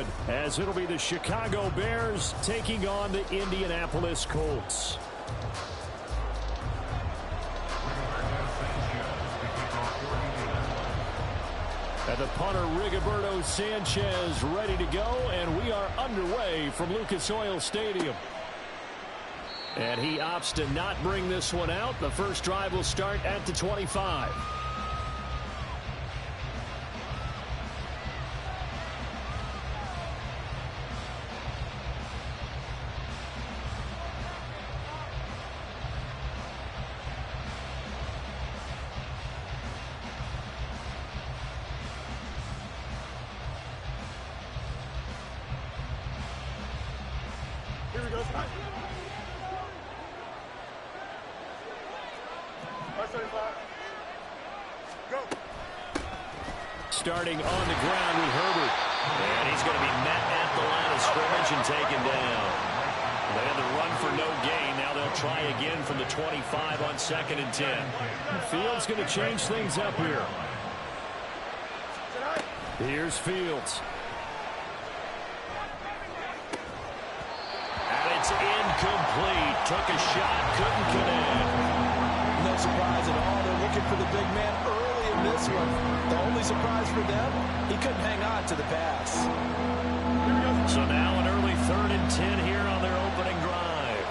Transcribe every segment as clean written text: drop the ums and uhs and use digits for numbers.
good, as it'll be the Chicago Bears taking on the Indianapolis Colts. And the punter, Rigoberto Sanchez, ready to go, and we are underway from Lucas Oil Stadium. And he opts to not bring this one out. The first drive will start at the 25. Here we go. Go. Starting on the ground with Herbert. And he's going to be met at the line of scrimmage and taken down. They had the run for no gain. Now they'll try again from the 25 on 2nd and 10. Fields going to change things up here. Here's Fields. And it's incomplete. Took a shot, couldn't connect. No surprise at all. They're looking for the big man early in this one. The only surprise for them, he couldn't hang on to the pass. So now an early 3rd and 10 here on their opening drive.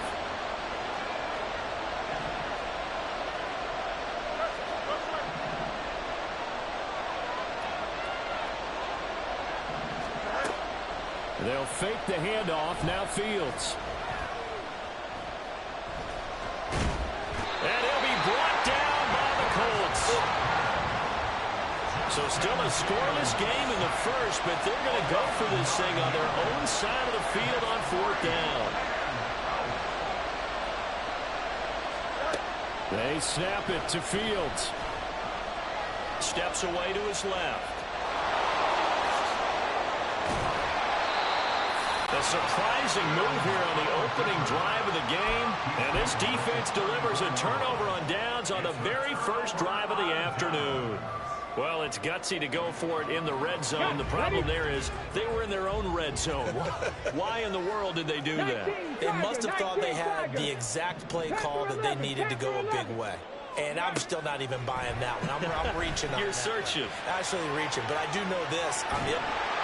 They'll fake the handoff. Now Fields. And he'll be brought down by the Colts. So still a scoreless game in the first, but they're going to go for this thing on their own side of the field on 4th down. They snap it to Fields. Steps away to his left. A surprising move here on the opening drive of the game. And this defense delivers a turnover on downs on the very first drive of the afternoon. Well, it's gutsy to go for it in the red zone. The problem there is they were in their own red zone. Why in the world did they do that? They must have thought they had the exact play call that they needed to go a big way. And I'm still not even buying that one. I'm reaching on You're that. searching. Actually reaching, but I do know this.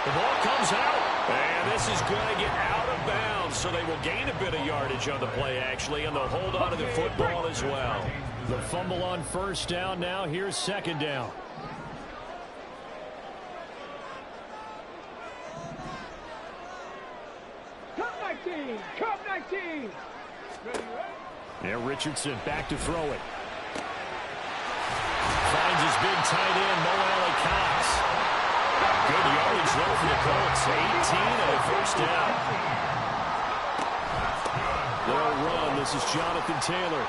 The ball comes out, and this is going to get out of bounds, so they will gain a bit of yardage on the play, actually, and they'll hold on to the football as well. The fumble on 1st down. Now here's 2nd down. Cup 19. Yeah, Richardson back to throw it. Finds his big tight end, Mo Alley Cox. Good yardage there for the Colts. 18 and a 1st down. They'll run. This is Jonathan Taylor.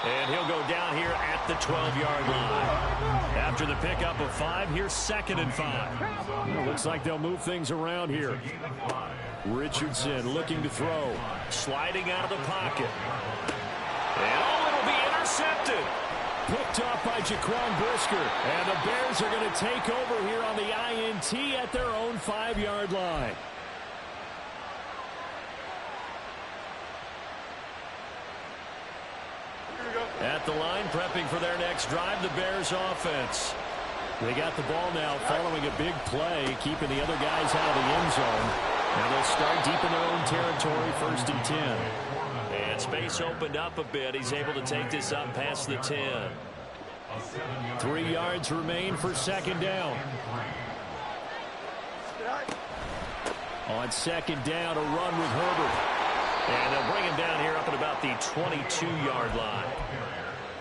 And he'll go down here at the 12-yard line. After the pickup of 5, here's 2nd and 5. It looks like they'll move things around here. Richardson looking to throw. Sliding out of the pocket. And it'll be intercepted. Picked off by Jaquan Brisker. And the Bears are going to take over here on the INT at their own 5-yard line. At the line, prepping for their next drive, the Bears offense. They got the ball now following a big play, keeping the other guys out of the end zone. Now they'll start deep in their own territory, 1st and 10. And space opened up a bit. He's able to take this up past the 10. 3 yards remain for 2nd down. On 2nd down, a run with Herbert. And they'll bring him down here up at about the 22-yard line.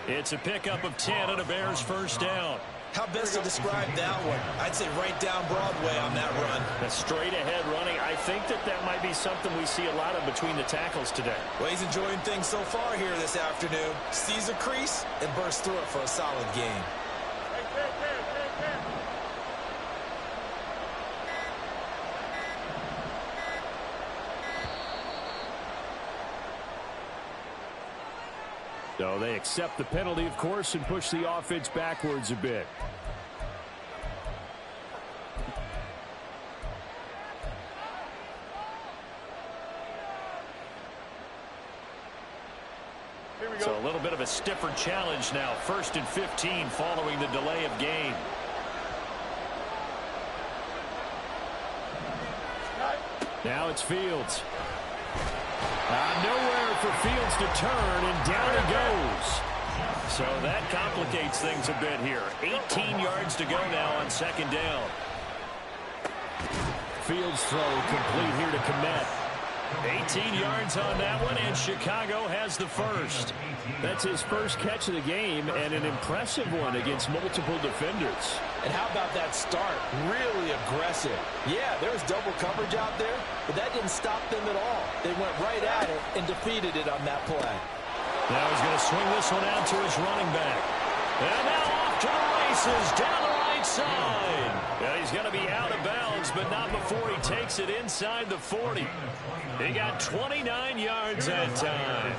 It's a pickup of 10 and a Bears 1st down. How best to describe that one? I'd say right down Broadway on that run. That's straight ahead running. I think that might be something we see a lot of between the tackles today. Well, he's enjoying things so far here this afternoon. Sees a crease and bursts through it for a solid game. So they accept the penalty, of course, and push the offense backwards a bit. So a little bit of a stiffer challenge now. 1st and 15 following the delay of game. Now it's Fields. Nowhere for Fields to turn, and down he goes. So that complicates things a bit here. 18 yards to go now on 2nd down. Fields throw complete here to Kmet. 18 yards on that one, and Chicago has the first. That's his first catch of the game, and an impressive one against multiple defenders. And how about that start? Really aggressive. Yeah, there was double coverage out there, but that didn't stop them at all. They went right at it and defeated it on that play. Now he's going to swing this one out to his running back. And now off to the races, down the right side. And he's going to be out of bounds, but not before he takes it inside the 40. He got 29 yards that time.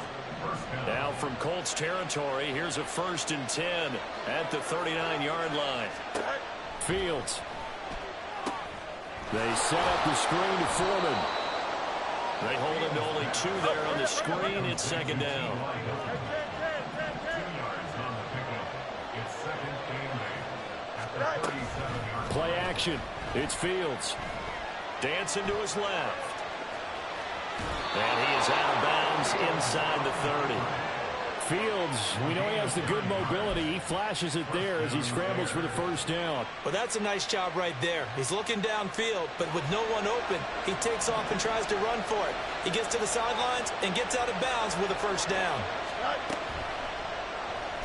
Now from Colts territory, here's a 1st and 10 at the 39-yard line. Fields. They set up the screen to Foreman. They hold him to only 2 there on the screen. It's 2nd down. Play action. It's Fields. Dancing to his left. And he is out of bounds inside the 30. Fields, we know he has the good mobility. He flashes it there as he scrambles for the 1st down. Well, that's a nice job right there. He's looking downfield, but with no one open, he takes off and tries to run for it. He gets to the sidelines and gets out of bounds with a 1st down.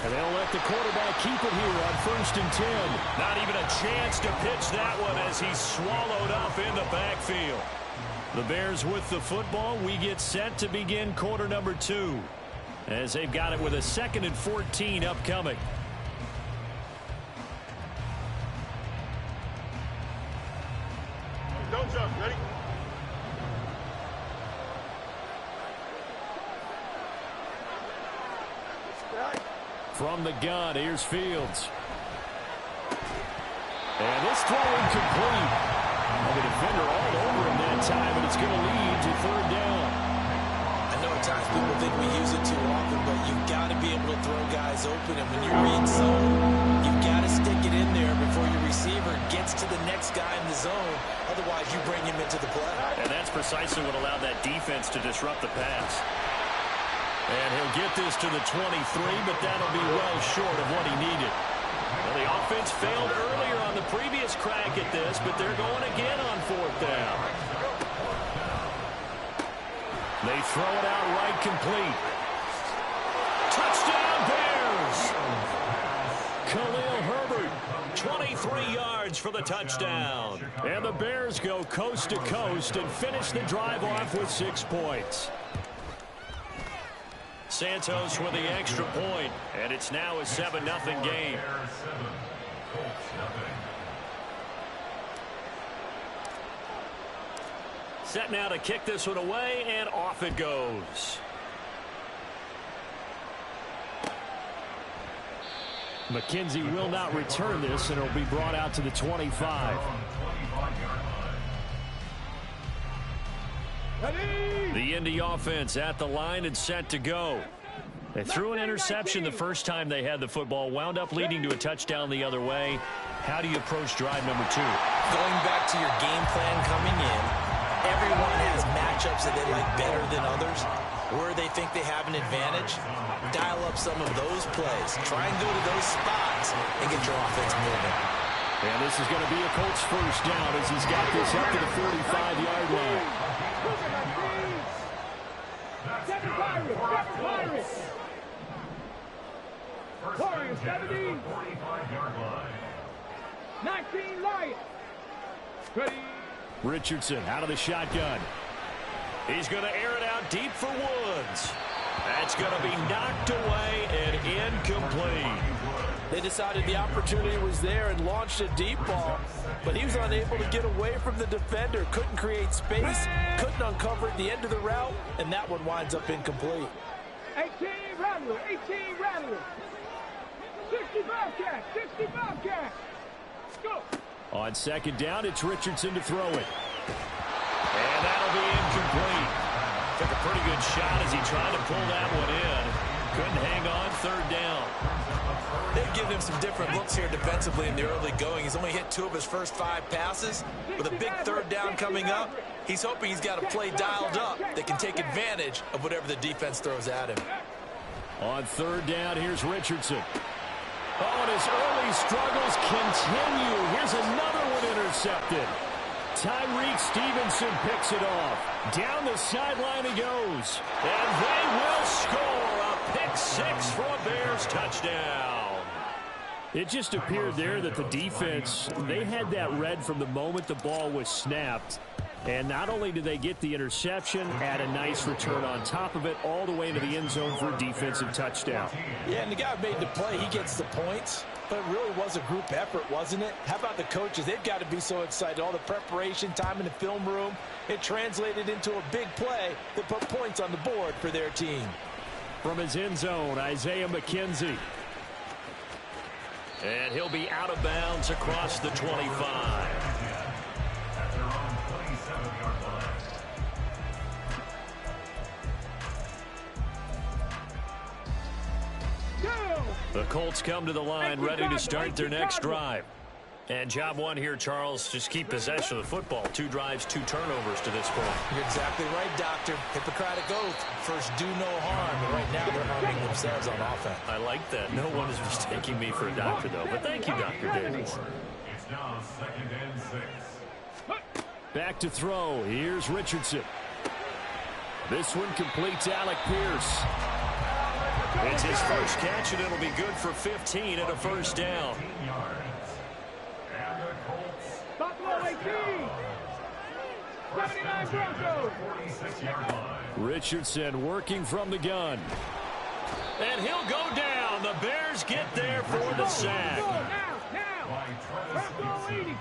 And they'll let the quarterback keep it here on 1st and 10. Not even a chance to pitch that one as he's swallowed up in the backfield. The Bears with the football. We get set to begin quarter number 2. As they've got it with a 2nd and 14 upcoming. Don't jump. Ready? From the gun, here's Fields. And this throw incomplete. And the defender all over him that time, and it's going to lead to 3rd down. I know at times people think we use it too often, but you've got to be able to throw guys open, and when you read zone, you've got to stick it in there before your receiver gets to the next guy in the zone. Otherwise, you bring him into the play. And that's precisely what allowed that defense to disrupt the pass. And he'll get this to the 23, but that'll be well short of what he needed. Well, the offense failed earlier on the previous crack at this, but they're going again on 4th down. They throw it out right complete. Touchdown Bears! Khalil Herbert, 23 yards for the touchdown. And the Bears go coast to coast and finish the drive off with 6 points. Santos with the extra point, and it's now a 7-0 game. Set now to kick this one away, and off it goes. McKenzie will not return this, and it'll be brought out to the 25. The Indy offense at the line and set to go. They threw an interception the first time they had the football, wound up leading to a touchdown the other way. How do you approach drive number 2? Going back to your game plan coming in, everyone has matchups that they like better than others, where they think they have an advantage. Dial up some of those plays. Try and go to those spots and get your offense moving. And this is going to be a Colts 1st down as he's got this up to the 45-yard line. 7 Pirates! Warriors 17. 19 Lions. Ready. Richardson out of the shotgun. He's going to air it out deep for Woods. That's going to be knocked away and incomplete. They decided the opportunity was there and launched a deep ball, but he was unable to get away from the defender, couldn't create space, couldn't uncover at the end of the route, and that one winds up incomplete. 18 Rattler. 18 Rattler. 65 catch. 65 catch. Go. On 2nd down, it's Richardson to throw it. And that'll be incomplete. Took a pretty good shot as he tried to pull that one in. Couldn't hang on third down. They've given him some different looks here defensively in the early going. He's only hit 2 of his first 5 passes. With a big third down coming up, he's hoping he's got a play dialed up that can take advantage of whatever the defense throws at him. On third down, here's Richardson. Oh, and his early struggles continue. Here's another one intercepted. Tyreek Stevenson picks it off. Down the sideline he goes. And they will score a pick 6 for a Bears touchdown. It just appeared there that the defense, they had that read from the moment the ball was snapped. And not only did they get the interception, add a nice return on top of it, all the way into the end zone for a defensive touchdown. Yeah, and the guy who made the play, he gets the points. But it really was a group effort, wasn't it? How about the coaches? They've got to be so excited. All the preparation time in the film room, it translated into a big play that put points on the board for their team. From his end zone, Isaiah McKenzie. And he'll be out of bounds across the 25. The Colts come to the line ready to start their next drive. And job one here, Charles, just keep possession of the football. 2 drives, 2 turnovers to this point. You're exactly right, Doctor. Hippocratic oath. First, do no harm. But right now, they're harming themselves on offense. I like that. No one is mistaking me for a doctor, though. But thank you, Dr. Davis. It's now 2nd and 6. Back to throw. Here's Richardson. This one completes Alec Pierce. It's his first catch, and it'll be good for 15 and a first down. Buffalo 18. 79 Broncos. Richardson working from the gun. And he'll go down. The Bears get there for the sack. Now. Buffalo 80.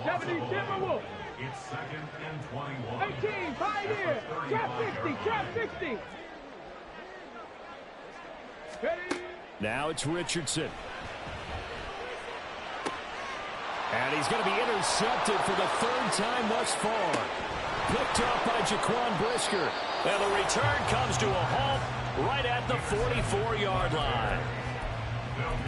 70 Timberwolves. It's 2nd and 21. 18, Pioneer. Trap 60. Ready? Now it's Richardson. And he's going to be intercepted for the 3rd time thus far. Picked up by Jaquan Brisker. And the return comes to a halt right at the 44-yard line.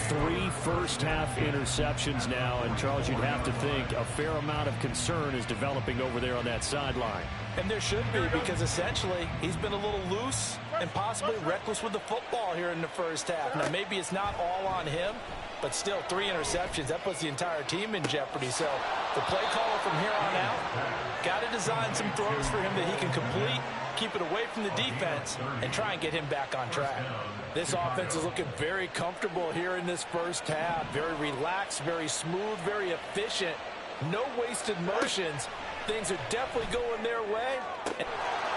3 first-half interceptions now. And, Charles, you'd have to think a fair amount of concern is developing over there on that sideline. And there should be, because essentially he's been a little loose and possibly reckless with the football here in the first half. Now, maybe it's not all on him, but still 3 interceptions. That puts the entire team in jeopardy. So the play caller from here on out got to design some throws for him that he can complete, keep it away from the defense, and try and get him back on track. This offense is looking very comfortable here in this first half. Very relaxed, very smooth, very efficient. No wasted motions. Things are definitely going their way.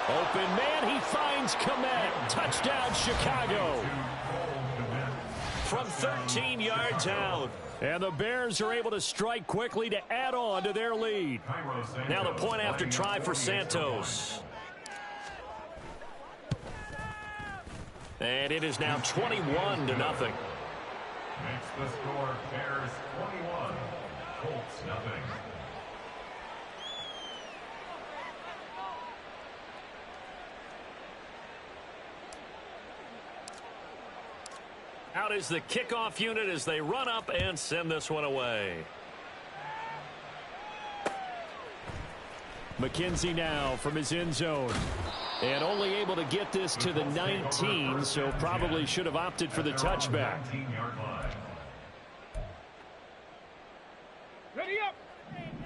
Open man, he finds Komet. Touchdown, Chicago. From 13 yards out. And the Bears are able to strike quickly to add on to their lead. Now the point after try for Santos. And it is now 21-0. Makes the score Bears 21, Colts nothing. Out is the kickoff unit as they run up and send this one away. McKenzie now from his end zone. And only able to get this to the 19, so probably should have opted for the touchback. Ready up.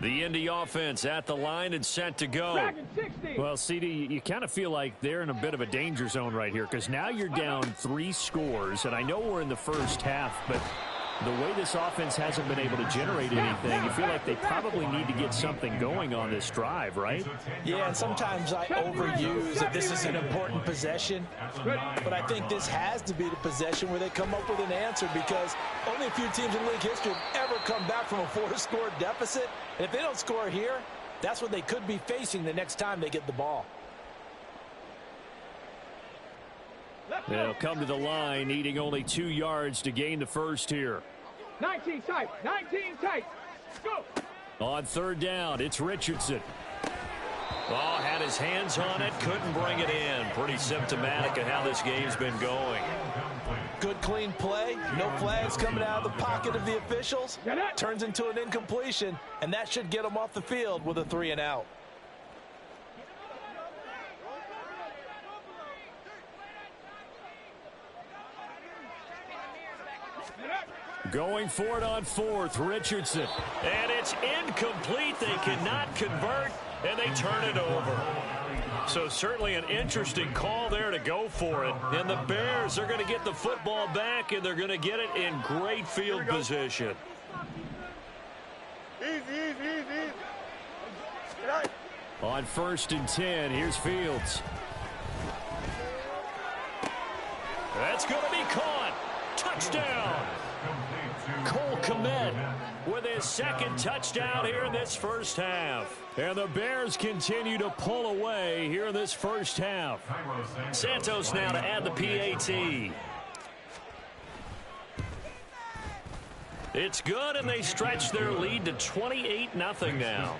The Indy offense at the line and set to go. 60. Well, CD, you kind of feel like they're in a bit of a danger zone right here because now you're down 3 scores, and I know we're in the first half, but the way this offense hasn't been able to generate anything, you feel like they probably need to get something going on this drive, right? Yeah, and sometimes I overuse that this is an important possession, but I think this has to be the possession where they come up with an answer because only a few teams in league history have ever come back from a 4-score deficit. And if they don't score here, that's what they could be facing the next time they get the ball. They'll come to the line, needing only 2 yards to gain the first here. 19 tight. 19 tight. Go. On third down, it's Richardson. Oh, had his hands on it, couldn't bring it in. Pretty symptomatic of how this game's been going. Good clean play. No flags coming out of the pocket of the officials. Turns into an incompletion, and that should get him off the field with a 3-and-out. Going for it on fourth, Richardson. And it's incomplete. They cannot convert, and they turn it over. So certainly an interesting call there to go for it. And the Bears are going to get the football back, and they're going to get it in great field position. Easy. On 1st and 10, here's Fields. That's going to be caught. Touchdown. Cole Kmet with his second touchdown here in this first half. And the Bears continue to pull away here in this first half. Santos now to add the PAT. It's good, and they stretch their lead to 28-0 now.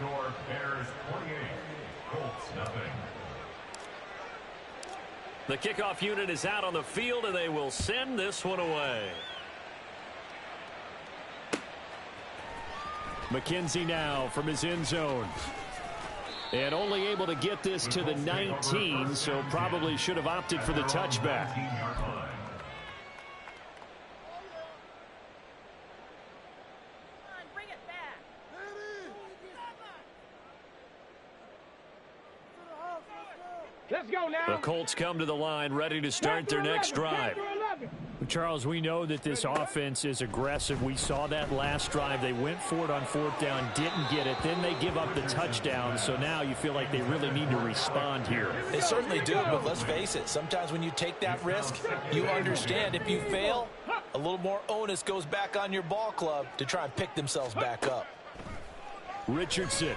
The kickoff unit is out on the field, and they will send this one away. McKenzie now from his end zone. And only able to get this to the 19, so probably should have opted for the touchback. Let's go now. The Colts come to the line ready to start their next drive. Charles, we know that this offense is aggressive. We saw that last drive. They went for it on 4th down, didn't get it. Then they give up the touchdown. So now you feel like they really need to respond here. They certainly do, but let's face it. Sometimes when you take that risk, you understand if you fail, a little more onus goes back on your ball club to try and pick themselves back up. Richardson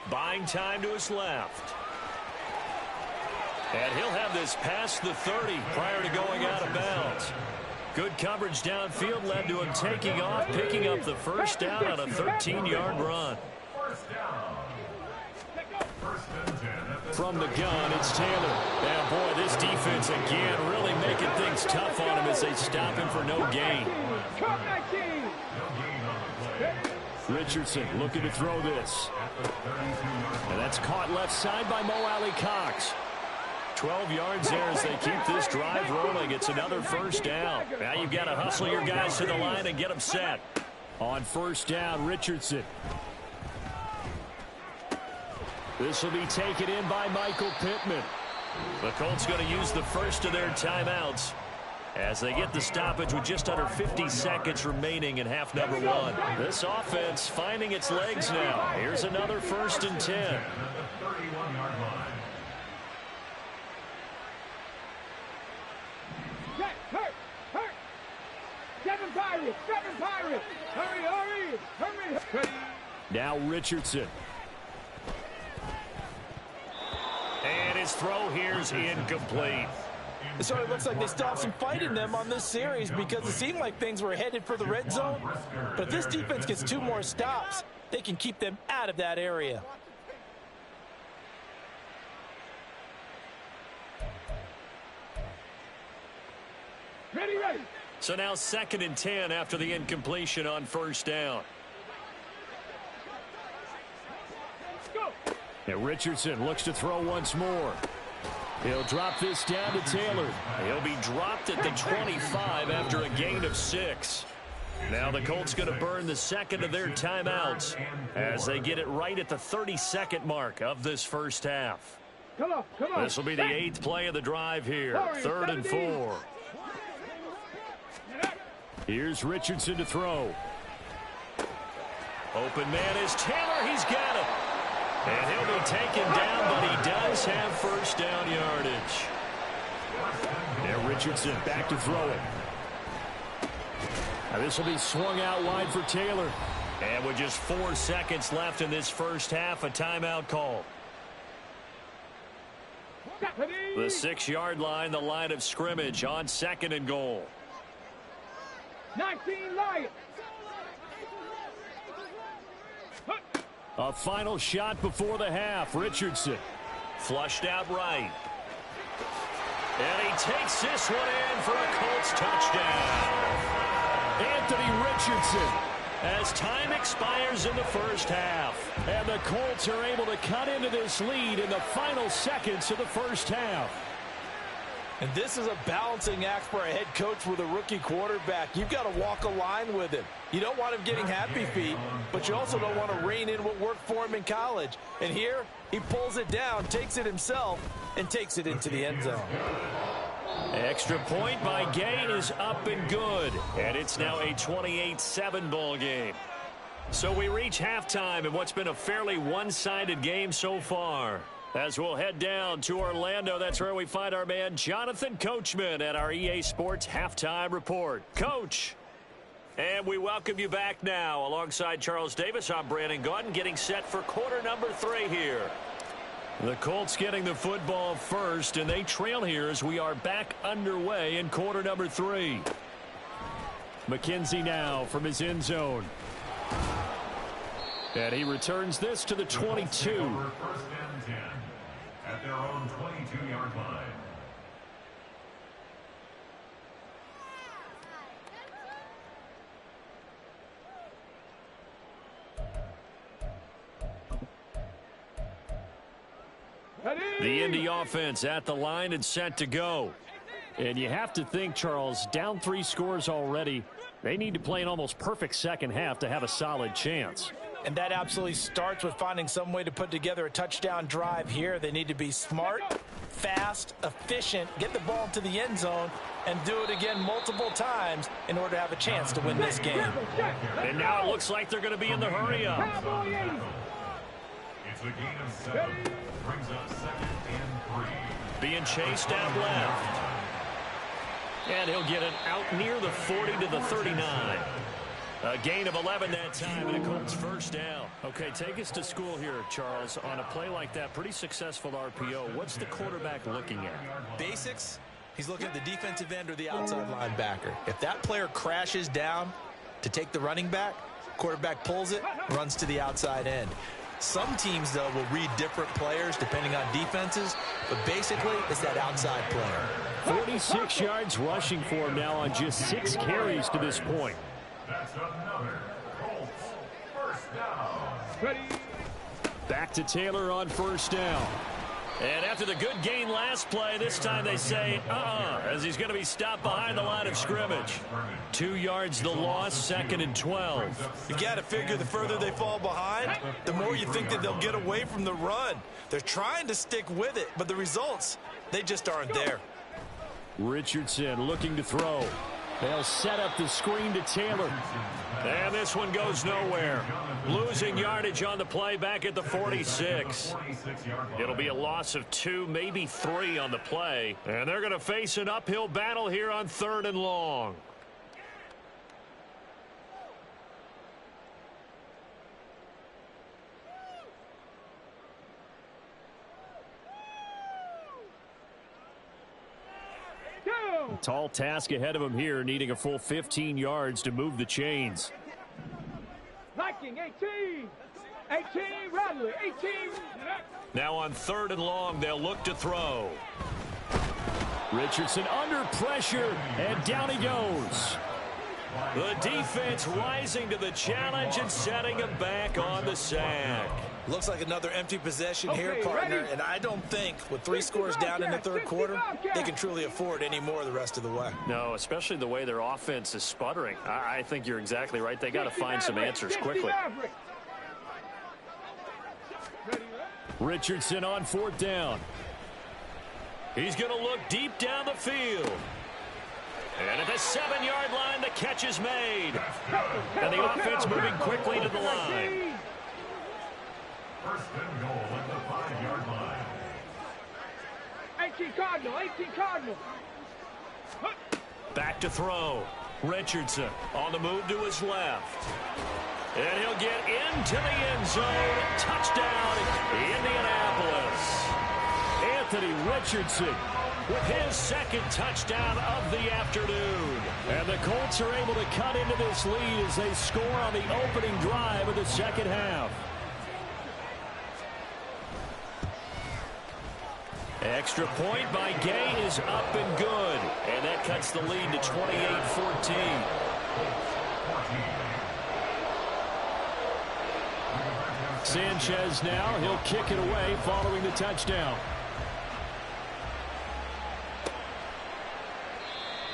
buying time to his left. And he'll have this past the 30 prior to going out of bounds. Good coverage downfield led to him taking off, picking up the first down on a 13-yard run. From the gun, it's Taylor. And boy, this defense again really making things tough on him as they stop him for no gain. Richardson looking to throw this. And that's caught left side by Mo Alley-Cox. 12 yards there as they keep this drive rolling. It's another first down. Now you've got to hustle your guys to the line and get them set. On 1st down, Richardson. This will be taken in by Michael Pittman. The Colts going to use the first of their timeouts as they get the stoppage with just under 50 seconds remaining in half number 1. This offense finding its legs now. Here's another 1st and 10. Seven Pirates! Hurry! Now Richardson. And his throw here's incomplete. So it looks like they still have some fight in them on this series because it seemed like things were headed for the red zone. But if this defense gets 2 more stops, they can keep them out of that area. Ready. So now 2nd and 10 after the incompletion on 1st down. Go. And Richardson looks to throw once more. He'll drop this down to Taylor. He'll be dropped at the 25 after a gain of 6. Now the Colts going to burn the second of their timeouts as they get it right at the 32nd mark of this first half. Come on. This will be the 8th play of the drive here. 3rd and 4. Here's Richardson to throw. Open man is Taylor. He's got it. And he'll be taken down, but he does have first down yardage. Now Richardson back to throw it. Now this will be swung out wide for Taylor. And with just 4 seconds left in this first half, a timeout call. The 6-yard line, the line of scrimmage on 2nd and goal. 19 Lions. A final shot before the half. Richardson Flushed out right. And he takes this one in for a Colts touchdown. Anthony Richardson, as time expires in the first half. And the Colts are able to cut into this lead in the final seconds of the first half. And this is a balancing act for a head coach with a rookie quarterback. You've got to walk a line with him. You don't want him getting happy feet, but you also don't want to rein in what worked for him in college. And here, he pulls it down, takes it himself, and takes it into the end zone. Extra point by Gay is up and good. And it's now a 28-7 ball game. So we reach halftime in what's been a fairly one-sided game so far. As we'll head down to Orlando, that's where we find our man Jonathan Coachman at our EA Sports Halftime Report. Coach, and we welcome you back now. Alongside Charles Davis, I'm Brandon Gaudin, getting set for quarter number 3 here. The Colts getting the football first, and they trail here as we are back underway in quarter number 3. McKenzie now from his end zone. And he returns this to the 22. First and 10 at their own 22-yard line. The Indy offense at the line and set to go. And you have to think, Charles, down 3 scores already. They need to play an almost perfect second half to have a solid chance. And that absolutely starts with finding some way to put together a touchdown drive here. They need to be smart, fast, efficient, get the ball to the end zone, and do it again multiple times in order to have a chance to win this game. And now it looks like they're going to be in the hurry-up. It's a gain of 7. Brings up 2nd and 3. Being chased out left. And he'll get it out near the 40 to the 39. A gain of 11 that time, and a Colts first down. Okay, take us to school here, Charles. On a play like that, pretty successful RPO. What's the quarterback looking at? Basics, he's looking at the defensive end or the outside linebacker. If that player crashes down to take the running back, quarterback pulls it, runs to the outside end. Some teams, though, will read different players depending on defenses, but basically it's that outside player. 46 yards rushing for him now on just 6 carries to this point. That's another Colts first down. Back to Taylor on first down. And after the good gain last play, this time they say, as he's going to be stopped behind the line of scrimmage. 2 yards the loss, 2nd and 12. You got to figure the further they fall behind, the more you think that they'll get away from the run. They're trying to stick with it, but the results, they just aren't there. Richardson looking to throw. They'll set up the screen to Taylor. And this one goes nowhere. Losing yardage on the play back at the 46. It'll be a loss of 2, maybe 3 on the play. And they're going to face an uphill battle here on 3rd and long. Tall task ahead of him here, needing a full 15 yards to move the chains. Viking 18, Rattler 18. Now on 3rd and long, they'll look to throw. Richardson under pressure, and down he goes. The defense rising to the challenge and setting him back on the sack. Looks like another empty possession here, partner, and I don't think with 3 scores down in the 3rd quarter, they can truly afford any more the rest of the way. No, especially the way their offense is sputtering. I think you're exactly right. They got to find some answers quickly. Richardson on 4th down. He's going to look deep down the field. And at the 7-yard line, the catch is made. And the offense moving quickly to the line. First and goal at the 5-yard line. 18 Cardinal. Back to throw. Richardson on the move to his left. And he'll get into the end zone. Touchdown, Indianapolis. Anthony Richardson with his 2nd touchdown of the afternoon. And the Colts are able to cut into this lead as they score on the opening drive of the second half. Extra point by Gay is up and good. And that cuts the lead to 28-14. Sanchez now. He'll kick it away following the touchdown.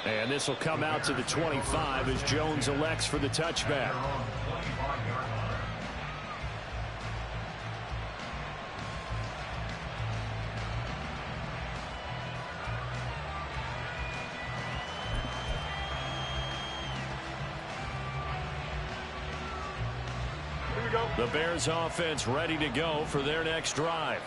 And this will come out to the 25 as Jones elects for the touchback. The Bears offense ready to go for their next drive.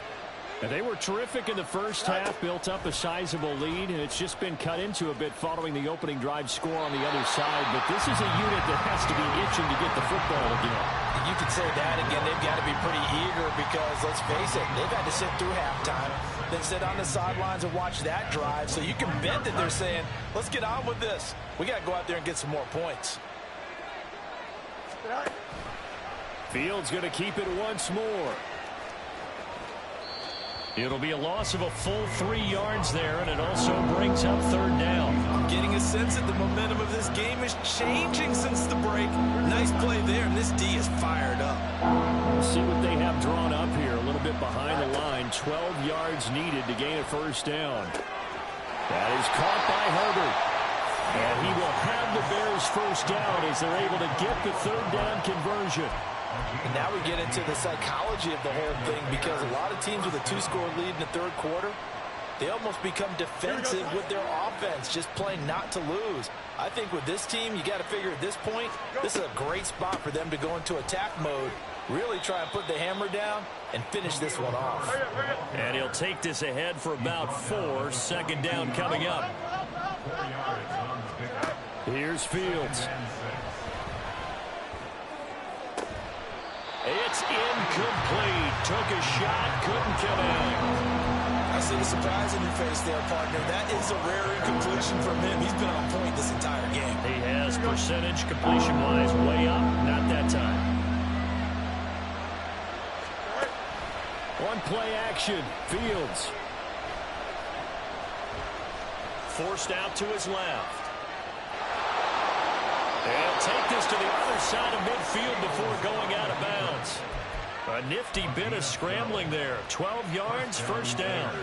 And they were terrific in the first half, built up a sizable lead, and it's just been cut into a bit following the opening drive score on the other side. But this is a unit that has to be itching to get the football again. You could say that again. They've got to be pretty eager because, let's face it, they've had to sit through halftime, then sit on the sidelines and watch that drive. So you can bet that they're saying, let's get on with this. We got to go out there and get some more points. Fields going to keep it once more. It'll be a loss of a full 3 yards there, and it also brings up third down. I'm getting a sense that the momentum of this game is changing since the break. Nice play there, and this D is fired up. We'll see what they have drawn up here. A little bit behind the line. 12 yards needed to gain a first down. That is caught by Herbert. And he will have the Bears first down as they're able to get the third down conversion. And now we get into the psychology of the whole thing, because a lot of teams with a 2-score lead in the third quarter, they almost become defensive with their offense, just playing not to lose. I think with this team, you got to figure at this point, this is a great spot for them to go into attack mode, really try and put the hammer down and finish this one off. And he'll take this ahead for about 4. Second down coming up. Here's Fields. It's incomplete. Took a shot, couldn't connect. I see the surprise in your face there, partner. That is a rare incompletion from him. He's been on point this entire game. He has percentage completion-wise way up. Not that time. One play action. Fields. Forced out to his left. They'll take this to the other side of midfield before going out of bounds. A nifty bit of scrambling there. 12 yards, first down.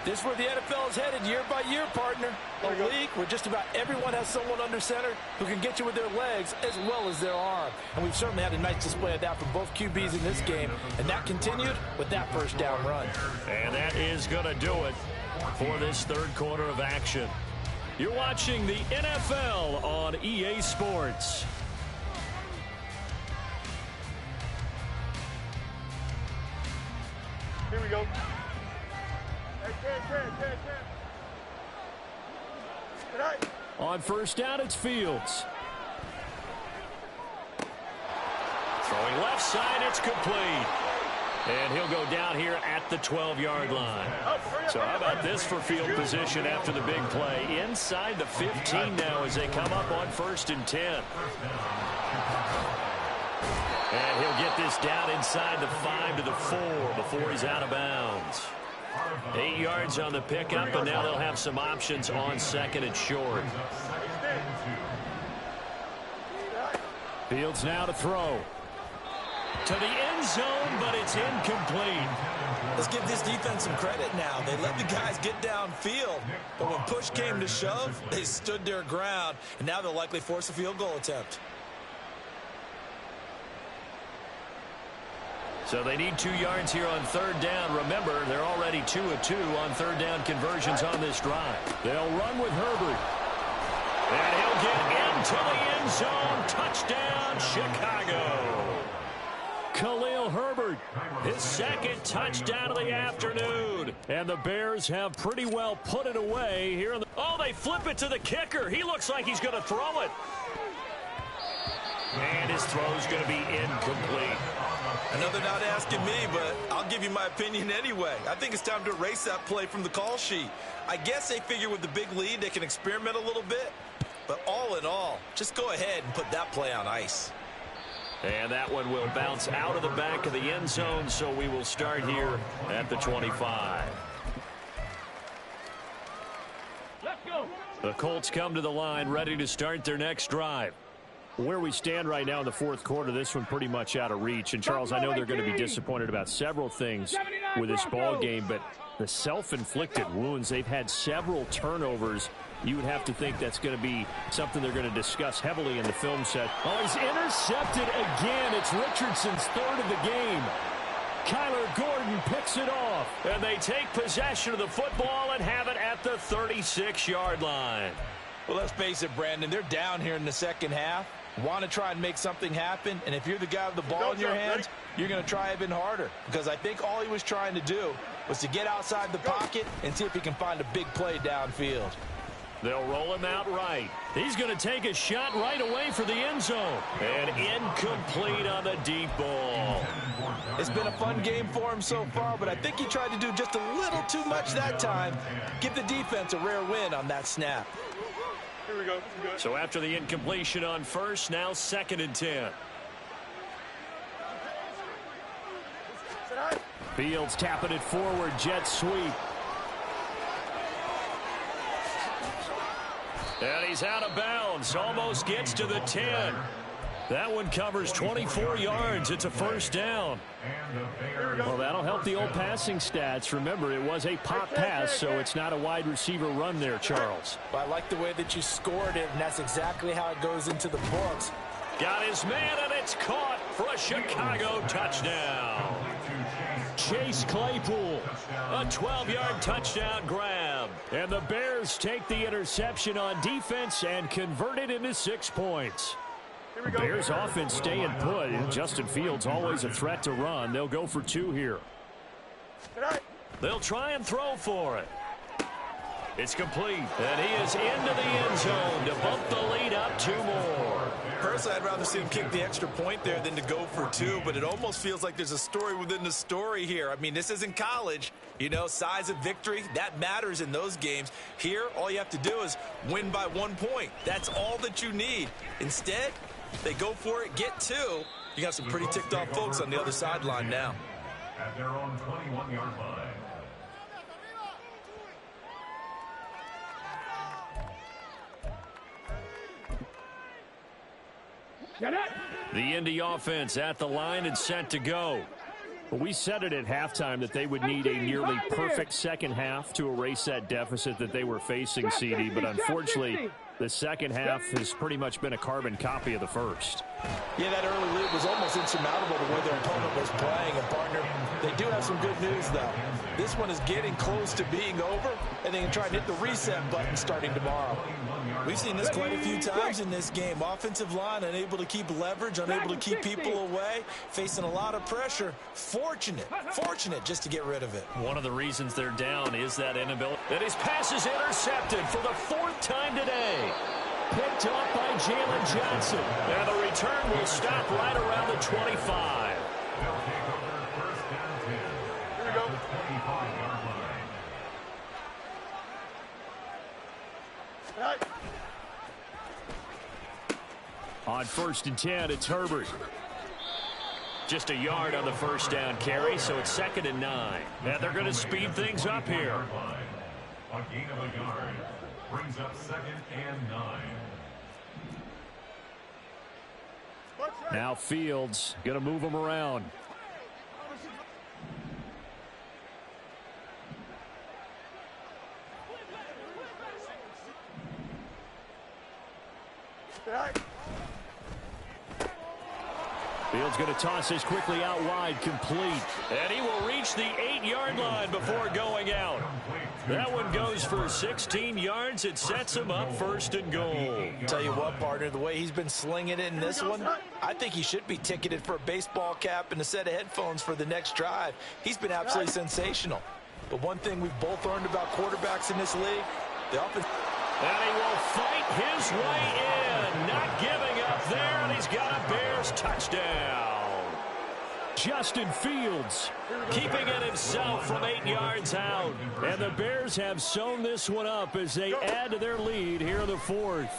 This is where the NFL is headed year by year, partner. A league where just about everyone has someone under center who can get you with their legs as well as their arm. And we've certainly had a nice display of that from both QBs in this game. And that continued with that first down run. And that is going to do it for this third quarter of action. You're watching the NFL on EA Sports. Here we go. Hey, On first down, it's Fields. Throwing left side, it's complete. And he'll go down here at the 12-yard line. So how about this for field position after the big play? Inside the 15 now as they come up on 1st and 10. And he'll get this down inside the 5 to the 4 before he's out of bounds. 8 yards on the pickup, and now they'll have some options on 2nd and short. Fields now to throw. To the end zone, but it's incomplete. Let's give this defense some credit now. They let the guys get downfield, but when push came to shove, they stood their ground, and now they'll likely force a field goal attempt. So they need 2 yards here on third down. Remember, they're already 2 of 2 on third down conversions on this drive. They'll run with Herbert. And he'll get into the end zone. Touchdown, Chicago. Khalil Herbert, his 2nd touchdown of the afternoon. And the Bears have pretty well put it away here. Oh, they flip it to the kicker. He looks like he's going to throw it. And his throw's going to be incomplete. I know they're not asking me, but I'll give you my opinion anyway. I think it's time to erase that play from the call sheet. I guess they figure with the big lead they can experiment a little bit. But all in all, just go ahead and put that play on ice. And that one will bounce out of the back of the end zone, so we will start here at the 25. The Colts come to the line, ready to start their next drive. Where we stand right now in the fourth quarter, this one pretty much out of reach. And, Charles, I know they're going to be disappointed about several things with this ball game, but the self-inflicted wounds, they've had several turnovers. You would have to think that's going to be something they're going to discuss heavily in the film set. Oh, he's intercepted again. It's Richardson's third of the game. Kyler Gordon picks it off. And they take possession of the football and have it at the 36-yard line. Well, let's face it, Brandon, they're down here in the second half. Want to try and make something happen, and if you're the guy with the ball in your hands, you're going to try even harder, because I think all he was trying to do was to get outside the pocket and see if he can find a big play downfield. They'll roll him out right. He's going to take a shot right away for the end zone. And incomplete on the deep ball. It's been a fun game for him so far, but I think he tried to do just a little too much that time. Give the defense a rare win on that snap. Here we go. So after the incompletion on first, now 2nd and 10. Fields tapping it forward, jet sweep. And he's out of bounds, almost gets to the 10. That one covers 24 yards. It's a first down. Well, that'll help the old passing stats. Remember, it was a pop pass, so it's not a wide receiver run there, Charles. But I like the way that you scored it, and that's exactly how it goes into the books. Got his man, and it's caught for a Chicago touchdown. Chase Claypool. A 12-yard touchdown grab. And the Bears take the interception on defense and convert it into 6 points. Bears offense staying put. Justin Fields always a threat to run. They'll go for 2 here. They'll try and throw for it. It's complete. And he is into the end zone to bump the lead up 2 more. Personally, I'd rather see him kick the extra point there than to go for 2, but it almost feels like there's a story within the story here. I mean, this isn't college. You know, size of victory, that matters in those games. Here, all you have to do is win by 1 point. That's all that you need. Instead, they go for it, get 2. You got some pretty ticked off folks on the other sideline now. At their own 21-yard line. The Indy offense at the line and set to go. We said it at halftime that they would need a nearly perfect second half to erase that deficit that they were facing, CD, but unfortunately, the second half has pretty much been a carbon copy of the first. Yeah, that early lead was almost insurmountable the way their opponent was playing. And, partner, they do have some good news, though. This one is getting close to being over, and they can try and hit the reset button starting tomorrow. We've seen this quite a few times in this game. Offensive line unable to keep leverage, unable to keep people away, facing a lot of pressure. Fortunate just to get rid of it. One of the reasons they're down is that inability. And his pass is intercepted for the 4th time today. Picked off by Jalen Johnson. And the return will stop right around the 25. They'll take over first down 10. Here we go. 25-yard line. On 1st and 10, it's Herbert. Just a yard on the first down carry, so it's 2nd and 9. And they're going to speed things up here. A gain of a yard brings up 2nd and 9. Now Fields going to move him around. Fields going to toss this quickly out wide, complete. And he will reach the 8-yard line before going out. That one goes for 16 yards. It sets him up 1st and goal. Tell you what, partner, the way he's been slinging it in this one, I think he should be ticketed for a baseball cap and a set of headphones for the next drive. He's been absolutely sensational. But one thing we've both learned about quarterbacks in this league, the offense. And he will fight his way in. Not giving up there, and he's got a Bears touchdown. Justin Fields keeping it himself from 8 yards out. And the Bears have sewn this one up as they add to their lead here in the 4th.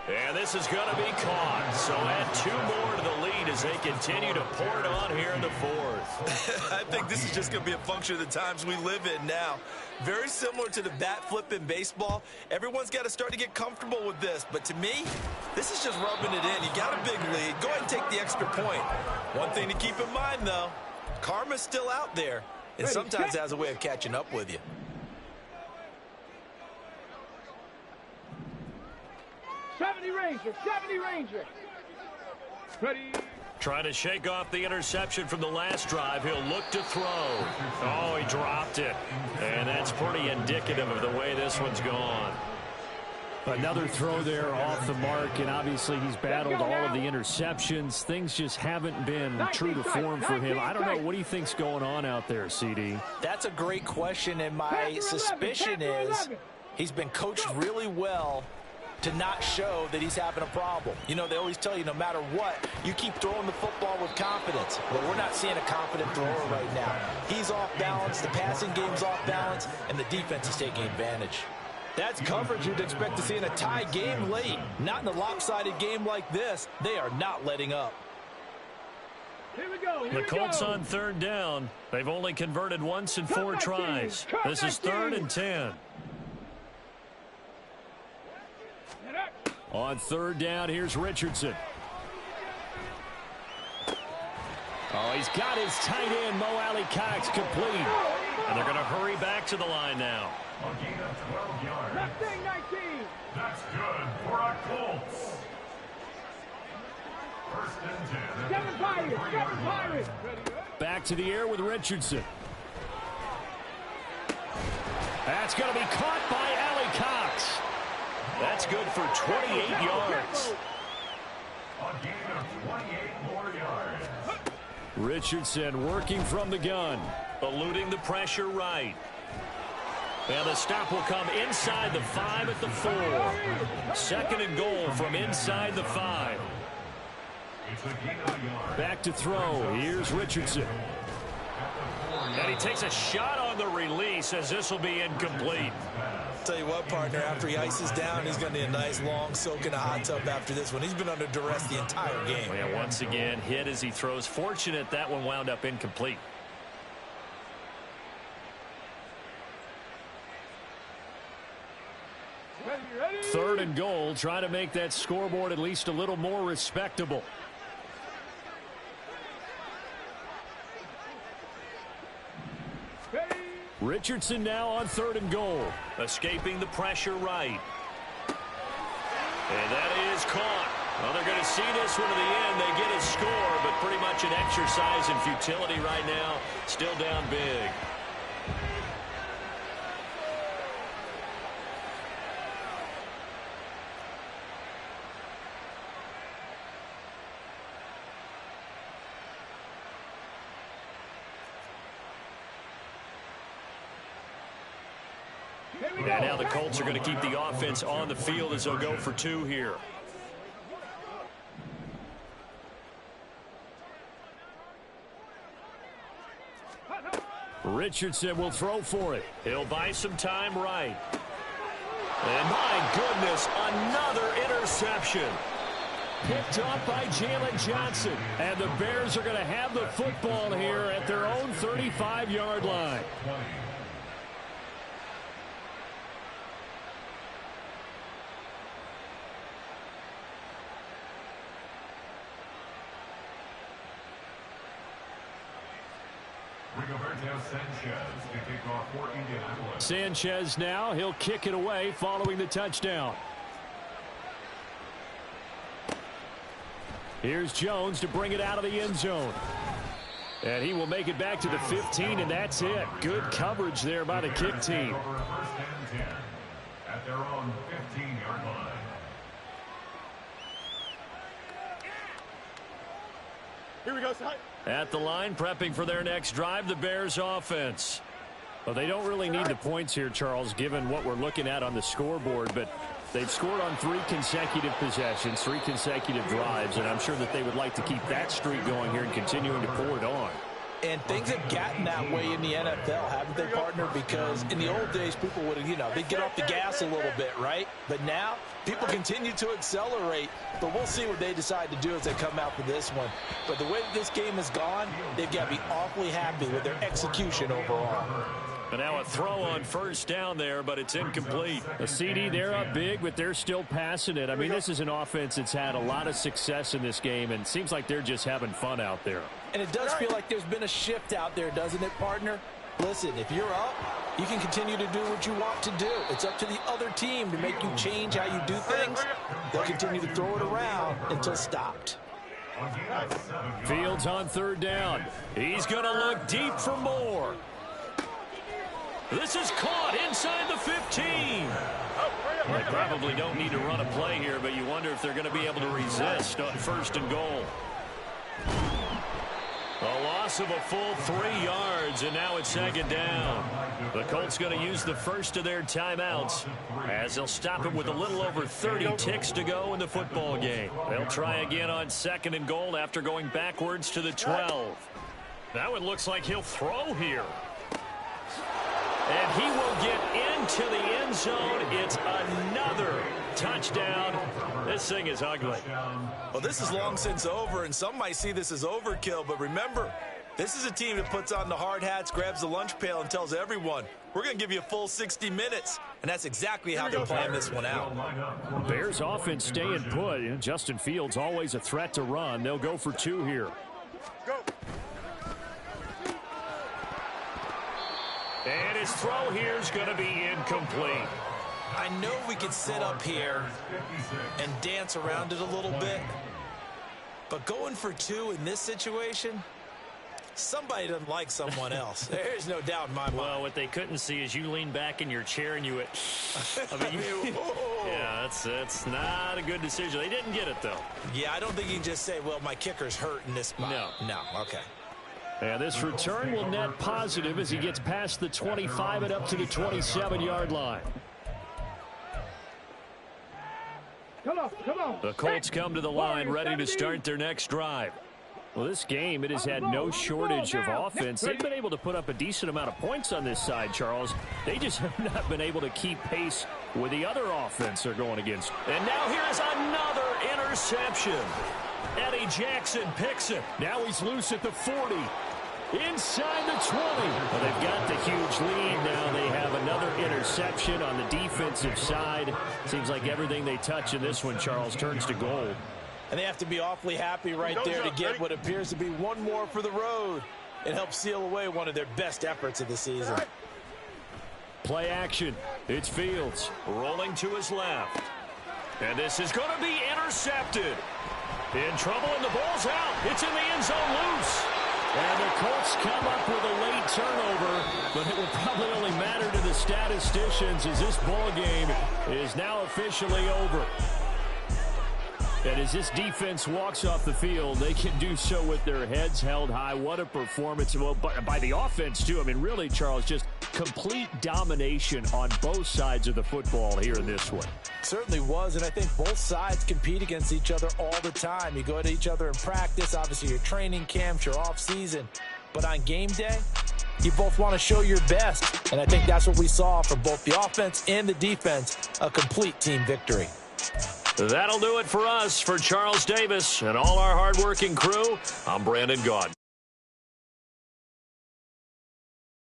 And this is going to be caught. So add 2 more to the lead as they continue to pour it on here in the 4th. I think this is just going to be a function of the times we live in now. Very similar to the bat flip in baseball. Everyone's got to start to get comfortable with this. But to me, this is just rubbing it in. You got a big lead. Go ahead and take the extra point. One thing to keep in mind, though, karma's still out there. And sometimes it has a way of catching up with you. '70 Ranger. Ready. Trying to shake off the interception from the last drive. He'll look to throw. Oh, he dropped it. And that's pretty indicative of the way this one's gone. Another throw there off the mark, and obviously he's battled all of the interceptions. Things just haven't been true to form for him. I don't know. What do you think's going on out there, CD? That's a great question, and my suspicion is he's been coached really well to not show that he's having a problem. You know, they always tell you no matter what, you keep throwing the football with confidence. But we're not seeing a confident thrower right now. He's off balance, the passing game's off balance, and the defense is taking advantage. That's coverage you'd expect to see in a tie game late. Not in a lopsided game like this. They are not letting up. Here we go. The Colts on third down. They've only converted once in 4 tries. This is 3rd and 10. On third down, here's Richardson. Oh, he's got his tight end, Mo Alley Cox, complete. And they're going to hurry back to the line now. A gain of 12 yards. Left thing 19. That's good for our Colts. 1st and 10. 7 Pirates. Back to the air with Richardson. That's going to be caught by Alley Cox. That's good for 28 yards. A gain of 28 more yards. Richardson working from the gun. Eluding the pressure right. And the stop will come inside the 5 at the 4. 2nd and goal from inside the 5. It's a gain of a yard. Back to throw. Here's Richardson. And he takes a shot on the release as this will be incomplete. Tell you what, partner, after he ices down, he's going to need a nice long soak in a hot tub after this one. He's been under duress the entire game. Well, yeah, once again, hit as he throws. Fortunate that one wound up incomplete. Ready. 3rd and goal. Try to make that scoreboard at least a little more respectable. Ready. Richardson now on 3rd and goal. Escaping the pressure right. And that is caught. Well, they're going to see this one to the end. They get a score, but pretty much an exercise in futility right now. Still down big. And now the Colts are going to keep the offense on the field as they'll go for 2 here. Richardson will throw for it. He'll buy some time right. And my goodness, another interception. Picked off by Jalen Johnson. And the Bears are going to have the football here at their own 35-yard line. Sanchez to kick off for Indianapolis. Sanchez now, he'll kick it away following the touchdown. Here's Jones to bring it out of the end zone. And he will make it back to the 15, and that's it. Good coverage there by the kick team. Over 1st and 10 at their own 15-yard line. Here we go, son. At the line, prepping for their next drive, the Bears offense. Well, they don't really need the points here, Charles, given what we're looking at on the scoreboard, but they've scored on 3 consecutive possessions, 3 consecutive drives, and I'm sure that they would like to keep that streak going here and continuing to pour it on. And things have gotten that way in the NFL, haven't they, partner? Because in the old days, people would, they'd get off the gas a little bit, right? But now, people continue to accelerate. But we'll see what they decide to do as they come out for this one. But the way that this game has gone, they've got to be awfully happy with their execution overall. But now a throw on first down there, but it's incomplete. A CD, they're up big, but they're still passing it. I mean, this is an offense that's had a lot of success in this game, and it seems like they're just having fun out there. And it does feel like there's been a shift out there, doesn't it, partner? Listen, if you're up, you can continue to do what you want to do. It's up to the other team to make you change how you do things. They'll continue to throw it around until stopped. Fields on third down. He's going to look deep for more. This is caught inside the 15. They probably don't need to run a play here, but you wonder if they're going to be able to resist on first and goal. A loss of a full 3 yards, and now it's second down. The Colts going to use the first of their timeouts as they'll stop it with a little over 30 ticks to go in the football game. They'll try again on second and goal after going backwards to the 12. Now it looks like he'll throw here. And he will get into the end zone. It's another touchdown. This thing is ugly. Well, this is long since over, and some might see this as overkill. But remember, this is a team that puts on the hard hats, grabs the lunch pail, and tells everyone, we're going to give you a full 60 minutes. And that's exactly how they're playing this one out. Bears offense staying put. Justin Fields always a threat to run. They'll go for 2 here. Go. And his throw here is going to be incomplete. I know we could sit up here and dance around it a little bit, but going for 2 in this situation, somebody doesn't like someone else. There's no doubt in my mind. Well, what they couldn't see is you lean back in your chair and you went, yeah, that's not a good decision. They didn't get it, though. Yeah, I don't think you can just say, well, my kicker's hurt in this spot. No, okay. And this return will net positive as he gets past the 25 and up to the 27-yard line. Come on. The Colts come to the line ready to start their next drive. Well, this game, it has had no shortage of offense. They've been able to put up a decent amount of points on this side, Charles. They just have not been able to keep pace with the other offense they're going against. And now here's another interception. Eddie Jackson picks it. Now he's loose at the 40. Inside the 20. Well, they've got the huge lead. Now they have another interception on the defensive side. Seems like everything they touch in this one, Charles, turns to gold. And they have to be awfully happy right there to get what appears to be one more for the road. It helps seal away one of their best efforts of the season. Play action. It's Fields. Rolling to his left. And this is going to be intercepted. In trouble, and the ball's out. It's in the end zone loose. And the Colts come up with a late turnover, but it will probably only matter to the statisticians as this ball game is now officially over. And as this defense walks off the field, they can do so with their heads held high. What a performance. Well, by the offense, too. I mean, really, Charles, just complete domination on both sides of the football here in this one. Certainly was, and I think both sides compete against each other all the time. You go at each other in practice, obviously your training camps, your off-season. But on game day, you both want to show your best. And I think that's what we saw from both the offense and the defense, a complete team victory. That'll do it for us. For Charles Davis and all our hardworking crew, I'm Brandon Gaudin.